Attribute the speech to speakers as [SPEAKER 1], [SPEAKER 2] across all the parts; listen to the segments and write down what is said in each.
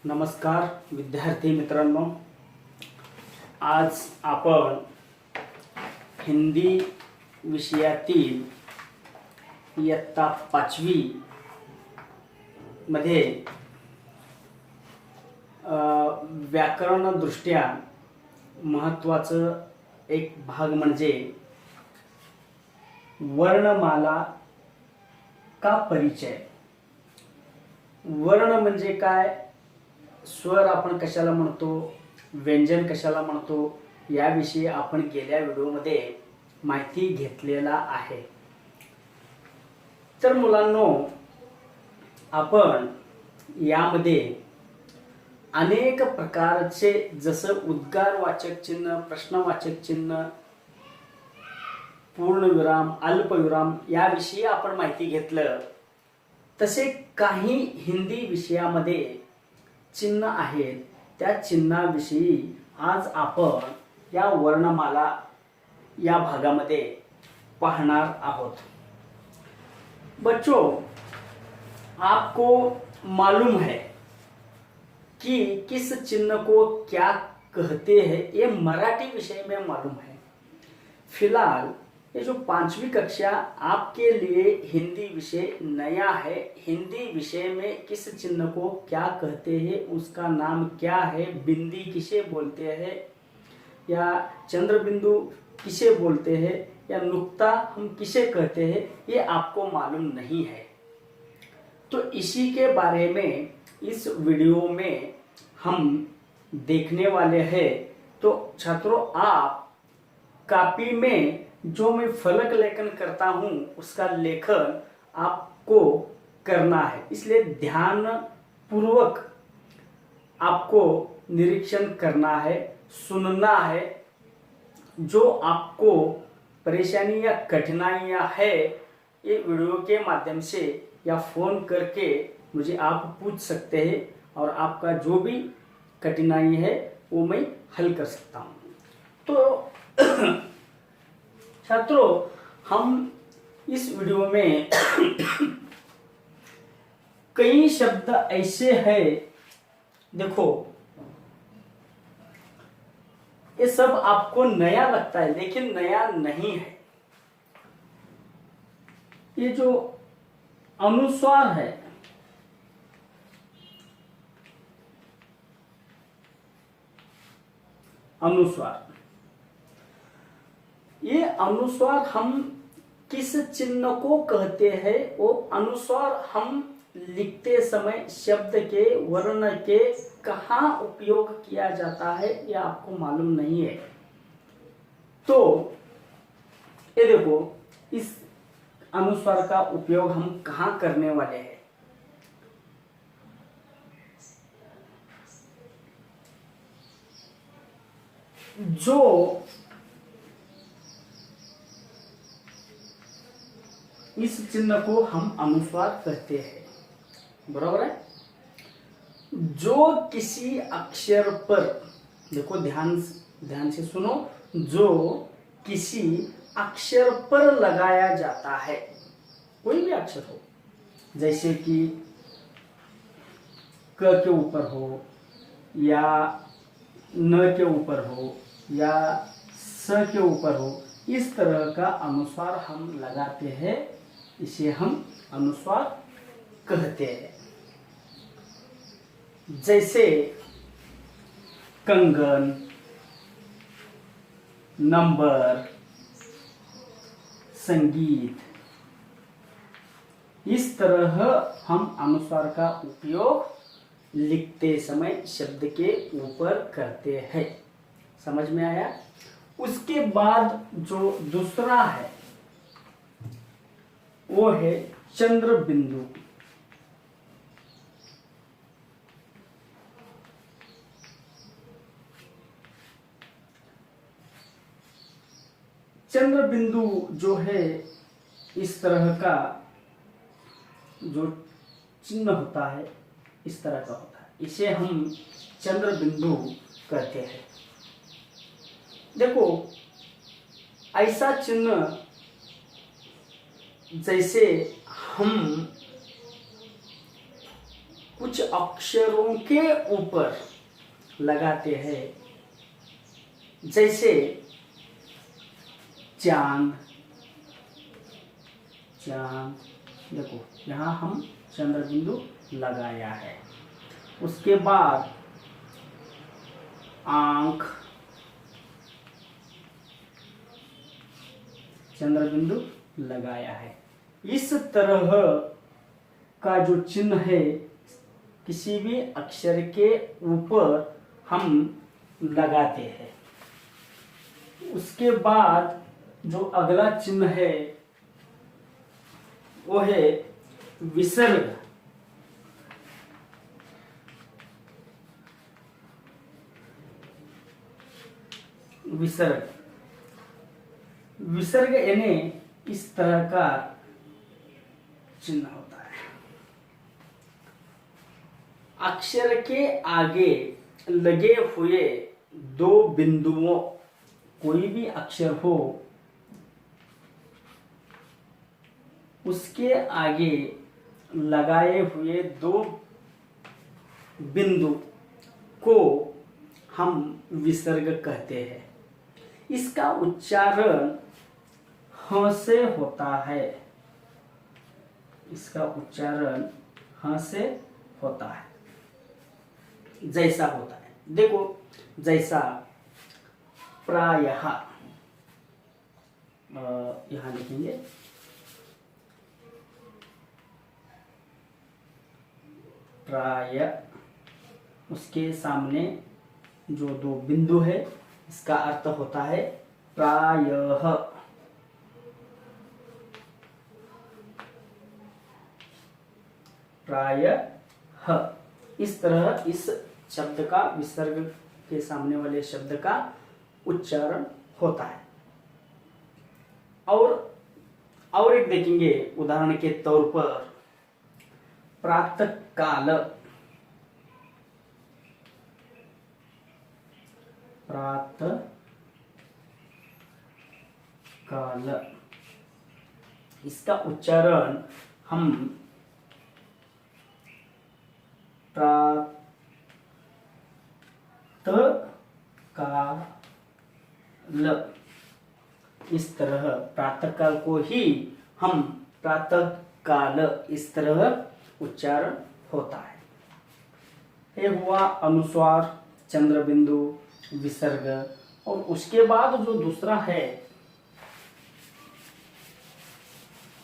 [SPEAKER 1] नमस्कार विद्यार्थी मित्रांनो, आज आपण हिंदी विषयातील इयत्ता 5वी मध्ये व्याकरणदृष्ट्या महत्त्वाचं एक भाग म्हणजे वर्णमाला का परिचय। वर्ण म्हणजे काय, स्वर आपण कशाला म्हणतो, व्यंजन कशाला म्हणतो, याविषयी आपण गेल्या व्हिडिओमध्ये माहिती घेतलेला आहे। तर मुलांनो, आपण यामध्ये अनेक प्रकारचे जसं उद्गारवाचक चिन्ह, प्रश्नवाचक चिन्ह, पूर्णविराम, अल्पविराम याविषयी आपण माहिती घेतलं। तसे काही हिंदी विषयामध्ये चिन्ह आहेत, त्या चिन्हाविषयी आज आपण या वर्णमाला या भागामध्ये पाहणार आहोत। बच्चों, आपको मालूम है कि किस चिन्ह को क्या कहते हैं, ये मराठी विषय में मालूम है। फिलहाल ये जो 5वीं कक्षा आपके लिए हिंदी विषय नया है। हिंदी विषय में किस चिन्ह को क्या कहते हैं, उसका नाम क्या है, बिंदी किसे बोलते हैं या चंद्र बिंदु किसे बोलते हैं या नुक्ता हम किसे कहते हैं, ये आपको मालूम नहीं है। तो इसी के बारे में इस वीडियो में हम देखने वाले हैं। तो छात्रों, आप कॉपी में जो मैं फलक लेखन करता हूं उसका लेखन आपको करना है, इसलिए ध्यान पूर्वक आपको निरीक्षण करना है, सुनना है। जो आपको परेशानी या कठिनाइयां है, ये वीडियो के माध्यम से या फोन करके मुझे आप पूछ सकते हैं और आपका जो भी कठिनाई है वो मैं हल कर सकता हूं। तो छात्रों, हम इस वीडियो में कई शब्द ऐसे हैं, देखो ये सब आपको नया लगता है लेकिन नया नहीं है। ये जो अनुस्वार है, अनुस्वार, ये अनुस्वार हम किस चिन्ह को कहते हैं, वो अनुस्वार हम लिखते समय शब्द के वर्ण के कहाँ उपयोग किया जाता है, यह आपको मालूम नहीं है। तो ये देखो, इस अनुस्वार का उपयोग हम कहाँ करने वाले हैं। जो इस चिन्ह को हम अनुस्वार कहते हैं, बराबर है। जो किसी अक्षर पर, देखो ध्यान से सुनो, जो किसी अक्षर पर लगाया जाता है, कोई भी अक्षर हो, जैसे कि क के ऊपर हो या न के ऊपर हो या स के ऊपर हो, इस तरह का अनुस्वार हम लगाते हैं, इसे हम अनुस्वार कहते हैं। जैसे कंगन, नंबर, संगीत, इस तरह हम अनुस्वार का उपयोग लिखते समय शब्द के ऊपर करते हैं। समझ में आया। उसके बाद जो दूसरा है वो है चंद्र बिंदु। चंद्र बिंदु जो है, इस तरह का जो चिन्ह होता है, इस तरह का होता है, इसे हम चंद्र बिंदु कहते हैं। देखो, ऐसा चिन्ह जैसे हम कुछ अक्षरों के ऊपर लगाते हैं, जैसे चांद। चांद, देखो यहाँ हम चंद्र बिंदु लगाया है। उसके बाद आंख, चंद्र बिंदु लगाया है। इस तरह का जो चिन्ह है किसी भी अक्षर के ऊपर हम लगाते हैं। उसके बाद जो अगला चिन्ह है वो है विसर्ग। विसर्ग, विसर्ग यानी इस तरह का चिन्ह होता है। अक्षर के आगे लगे हुए दो बिंदुओं, कोई भी अक्षर हो उसके आगे लगाए हुए दो बिंदु को हम विसर्ग कहते हैं। इसका उच्चारण ह से होता है। इसका उच्चारण ह से होता है। जैसा होता है, देखो जैसा प्रायः, यहां लिखेंगे प्राय, उसके सामने जो दो बिंदु है इसका अर्थ होता है प्रायः। प्रायः, इस तरह इस शब्द का, विसर्ग के सामने वाले शब्द का उच्चारण होता है। और एक देखेंगे उदाहरण के तौर पर, प्रातः काल। प्रातः काल, इसका उच्चारण हम प्रातः काल, इस तरह प्रातः काल को ही हम प्रातः काल, इस तरह उच्चारण होता है। ये हुआ अनुस्वार, चंद्र बिंदु, विसर्ग। और उसके बाद जो दूसरा है,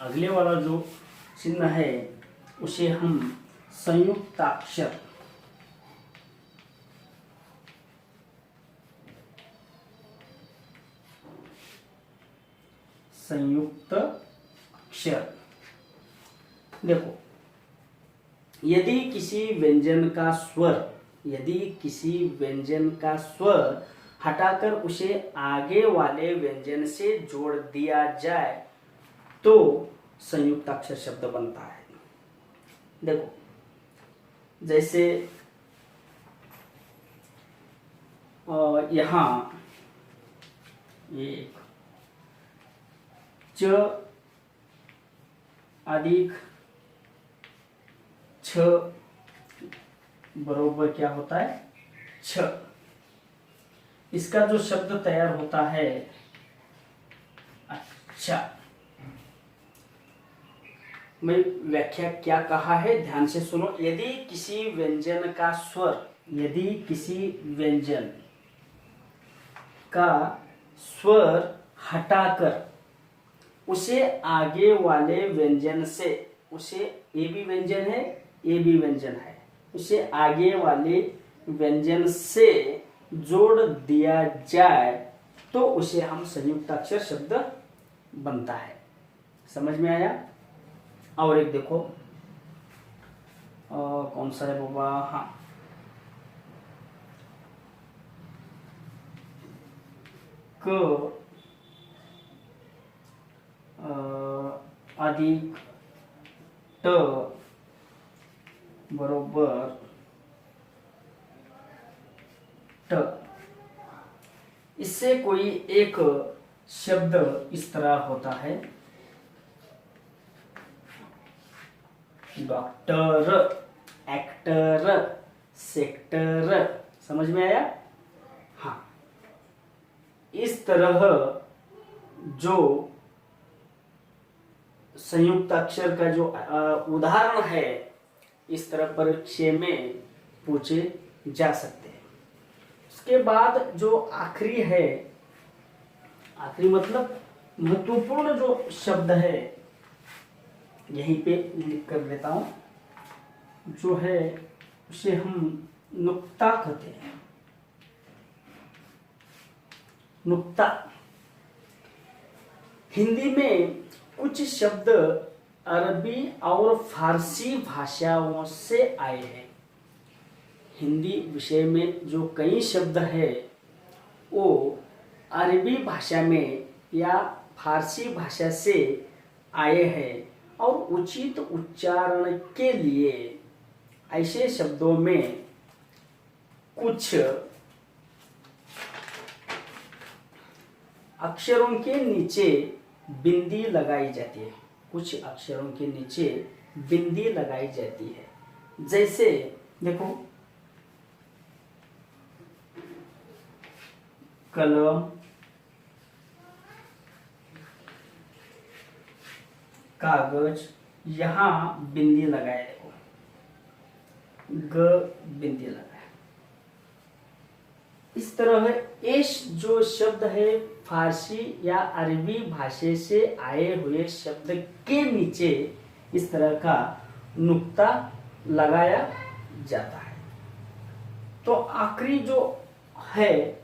[SPEAKER 1] अगले वाला जो चिन्ह है उसे हम संयुक्ताक्षर, संयुक्त अक्षर। देखो, यदि किसी व्यंजन का स्वर, यदि किसी व्यंजन का स्वर हटाकर उसे आगे वाले व्यंजन से जोड़ दिया जाए तो संयुक्ताक्षर शब्द बनता है। देखो, जैसे यहाँ ये च अधिक छ बरोबर क्या होता है, छ। इसका जो शब्द तैयार होता है अच्छा। मैं व्याख्या क्या कहा है ध्यान से सुनो। यदि किसी व्यंजन का स्वर, यदि किसी व्यंजन का स्वर हटाकर उसे आगे वाले व्यंजन से, उसे ए भी व्यंजन है, ए भी व्यंजन है, उसे आगे वाले व्यंजन से जोड़ दिया जाए तो उसे हम संयुक्ताक्षर शब्द बनता है। समझ में आया? और एक देखो, कौन सा है बाबा, हाँ, क अधिक ट बरोबर ट। इससे कोई एक शब्द इस तरह होता है, डॉक्टर, एक्टर, सेक्टर, सेक्टर, समझ में आया? हाँ, इस तरह जो संयुक्त अक्षर का जो उदाहरण है, इस तरह परीक्षा में पूछे जा सकते हैं। उसके बाद जो आखिरी है, आखिरी मतलब महत्वपूर्ण जो शब्द है, यहीं पे लिख कर देता हूं, जो है उसे हम नुक्ता कहते हैं। नुक्ता। हिंदी में कुछ शब्द अरबी और फारसी भाषाओं से आए हैं। हिंदी विषय में जो कई शब्द है वो अरबी भाषा में या फारसी भाषा से आए हैं और उचित उच्चारण के लिए ऐसे शब्दों में कुछ अक्षरों के नीचे बिंदी लगाई जाती है। कुछ अक्षरों के नीचे बिंदी लगाई जाती है। जैसे देखो, कलम, कागज, यहां बिंदी लगाए, देखो ग बिंदी लगाए। इस तरह एश जो शब्द है फारसी या अरबी भाषा से आए हुए शब्द के नीचे इस तरह का नुक्ता लगाया जाता है। तो आखिरी जो है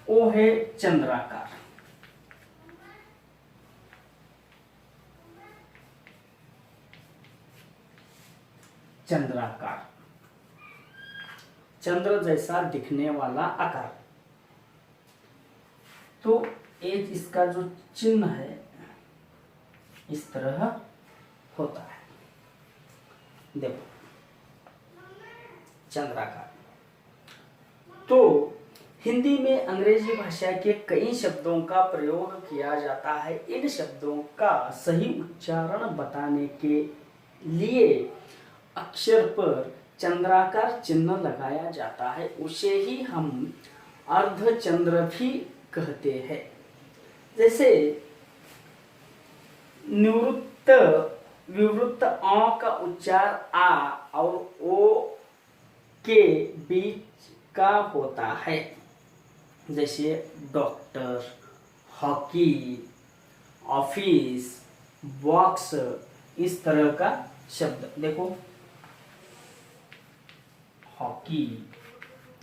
[SPEAKER 1] वो है चंद्राकार। चंद्राकार, चंद्र जैसा दिखने वाला आकार। तो एक इसका जो चिन्ह है इस तरह होता है, देखो चंद्राकार। तो हिंदी में अंग्रेजी भाषा के कई शब्दों का प्रयोग किया जाता है। इन शब्दों का सही उच्चारण बताने के लिए अक्षर पर चंद्राकार चिन्ह लगाया जाता है। उसे ही हम अर्धचंद्र भी कहते हैं। जैसे निवृत्त, विवृत्त अ का उच्चार आ और ओ के बीच का होता है। जैसे डॉक्टर, हॉकी, ऑफिस, बॉक्स, इस तरह का शब्द। देखो हॉकी,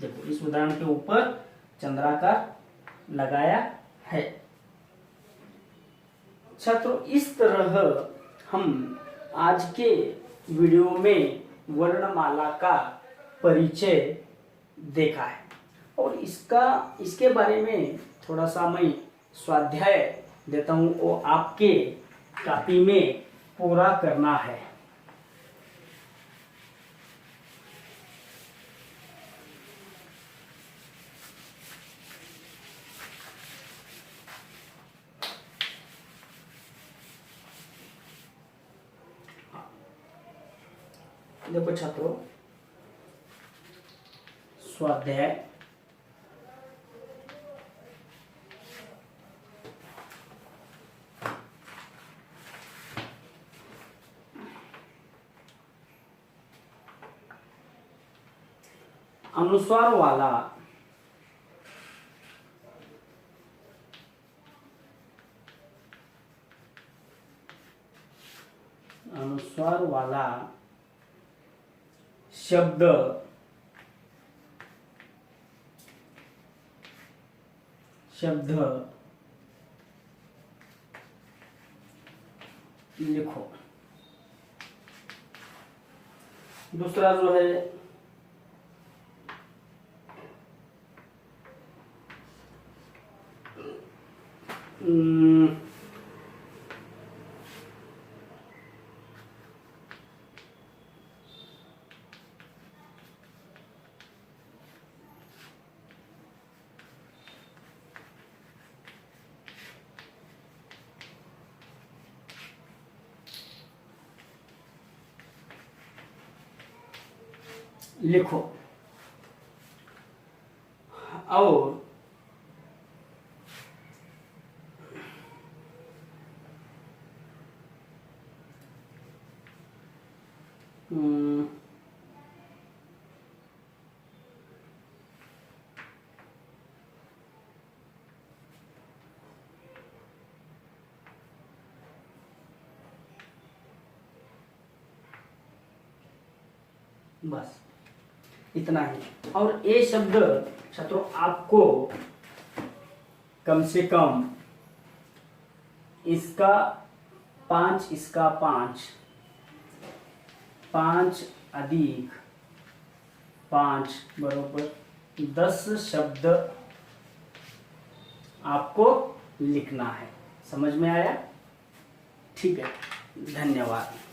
[SPEAKER 1] देखो इस उदाहरण के ऊपर चंद्राकार लगाया है। छात्रों, इस तरह हम आज के वीडियो में वर्णमाला का परिचय देखा है और इसके बारे में थोड़ा सा मैं स्वाध्याय देता हूं, वो आपके कॉपी में पूरा करना है। देखो छात्रों, स्वाध्याय अनुस्वार वाला शब्द लिखो। दूसरा जो है लिखो। और बस इतना ही। और ये शब्द छात्रों आपको कम से कम इसका 5, इसका 5, 5 अधिक 5 बरोबर 10 शब्द आपको लिखना है। समझ में आया? ठीक है, धन्यवाद।